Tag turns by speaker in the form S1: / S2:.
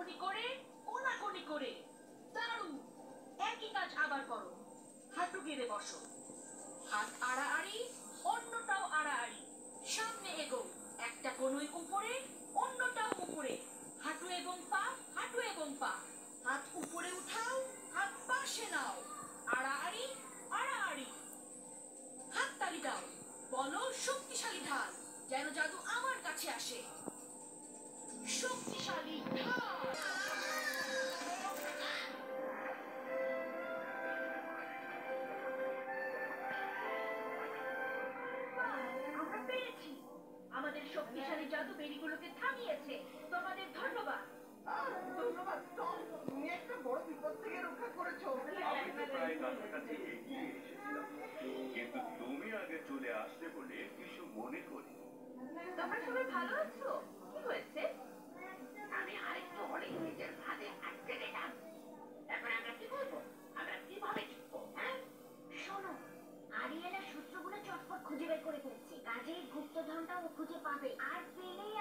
S1: কাটাকাটি করে কোনাকুনি করে দারুণ। একই কাজ আবার করো। হাঁটু গেড়ে বসো, হাত আড়াআড়ি, অন্যটাও আড়াআড়ি। সামনে এগো, একটা কোনোই উপরে, অন্যটাও উপরে। হাঁটু এবং পা, হাঁটু এবং পা। হাত উপরে উঠাও, হাত পাশে নাও। আড়াআড়ি, আড়াআড়ি। হাত তালি দাও, বলো শক্তিশালী ঢাল, যেন জাদু আমার কাছে আসে। শক্তিশালী ঢাল। আমরা পেরেছি। আমাদের শক্তিশালী জাদু বেরিগুলোকে থামিয়েছে। তোমাদের ধন্যবাদ।
S2: ধন্যবাদ টম, তুমি একটা বড় বিপদ থেকে রক্ষা করেছো।
S3: আমি তো প্রায় কাছাকাছি এগিয়ে এসেছিলাম, কিন্তু তুমি আগে চলে আসলে বলে কিছু মনে করি।
S1: তোমরা সবাই ভালো আছো? কি হয়েছে?
S2: আমি আরেকটু হলেই নিজের ফাঁদে আটকে গেলাম। এখন আমরা কি করবো? আমরা কিভাবে জিতবো? হ্যাঁ,
S4: শোনো, আরিয়েলা সূত্রগুলো চটপট খুঁজে বের করে ফেলছে। কাজেই গুপ্তধনটাও খুঁজে পাবে, আর পেলেই